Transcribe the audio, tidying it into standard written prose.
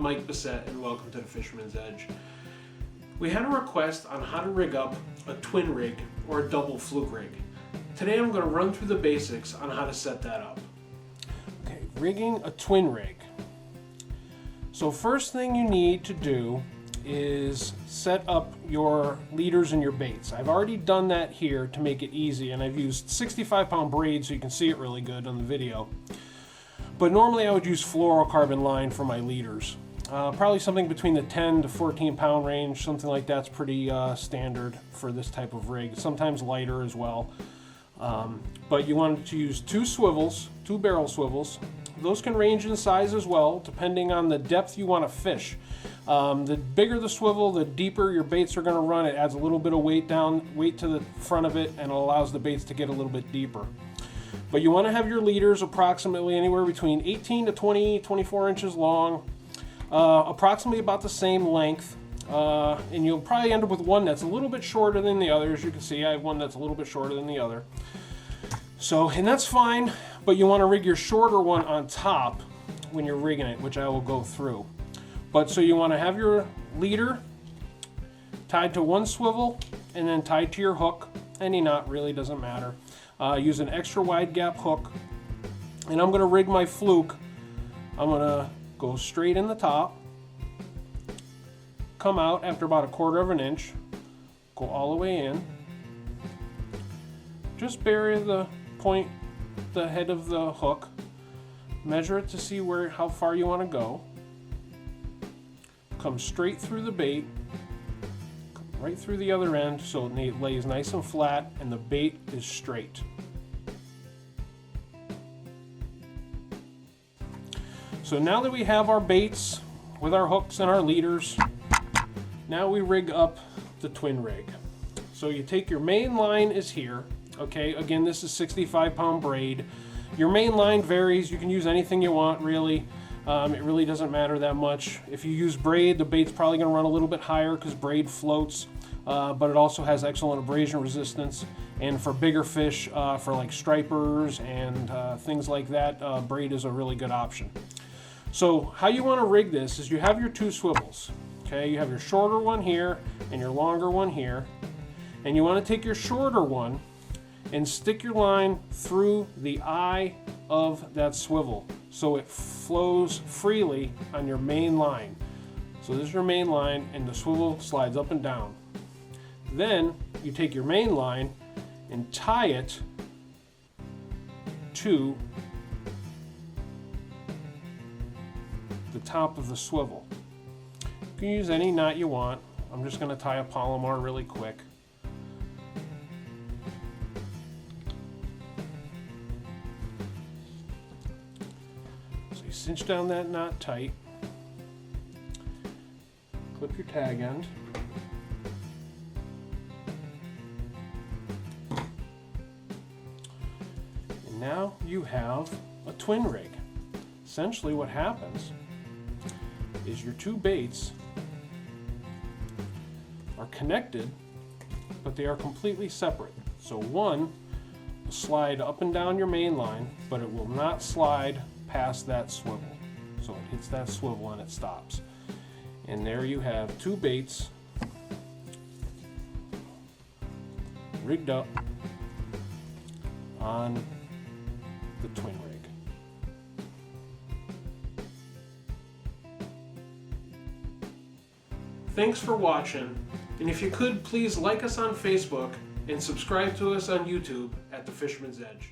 I'm Mike Bissett and welcome to the Fisherman's Edge. We had a request on how to rig up a twin rig or a double fluke rig. Today I'm going to run through the basics on how to set that up. Okay, rigging a twin rig. So first thing you need to do is set up your leaders and your baits. I've already done that here to make it easy, and I've used 65-pound braid so you can see it really good on the video. But normally I would use fluorocarbon line for my leaders. Probably something between the 10 to 14 pound range, something like that's pretty standard for this type of rig. Sometimes lighter as well. But you want to use two barrel swivels. Those can range in size as well, depending on the depth you want to fish. The bigger the swivel, the deeper your baits are going to run. It adds a little bit of weight to the front of it, and it allows the baits to get a little bit deeper. But you want to have your leaders approximately anywhere between 18 to 24 inches long, approximately about the same length. And you'll probably end up with one that's a little bit shorter than the other. As you can see, I have one that's a little bit shorter than the other. And that's fine, but you want to rig your shorter one on top when you're rigging it, which I will go through. So you want to have your leader tied to one swivel and then tied to your hook. Any knot really doesn't matter. Use an extra wide gap hook. And I'm going to rig my fluke. I'm going to go straight in the top, come out after about 1/4 of an inch, go all the way in, just bury the head of the hook, measure it to see how far you want to go, come straight through the bait, come right through the other end so it lays nice and flat and the bait is straight. So now that we have our baits with our hooks and our leaders, now we rig up the twin rig. So you take your main line is here. Okay, again, this is 65-pound braid. Your main line varies. You can use anything you want, really. It really doesn't matter that much. If you use braid, the bait's probably going to run a little bit higher because braid floats, but it also has excellent abrasion resistance. And for bigger fish, for like stripers and things like that, braid is a really good option. So how you want to rig this is you have your two swivels. Okay, you have your shorter one here and your longer one here. And you want to take your shorter one and stick your line through the eye of that swivel so it flows freely on your main line. So this is your main line and the swivel slides up and down. Then you take your main line and tie it to the top of the swivel. You can use any knot you want. I'm just going to tie a Palomar really quick. So you cinch down that knot tight, clip your tag end, and now you have a twin rig. Essentially what happens is your two baits are connected, but they are completely separate. So one will slide up and down your main line, but it will not slide past that swivel. So it hits that swivel and it stops. And there you have two baits rigged up on the twin rig. Thanks for watching, and if you could, please like us on Facebook and subscribe to us on YouTube at The Fisherman's Edge.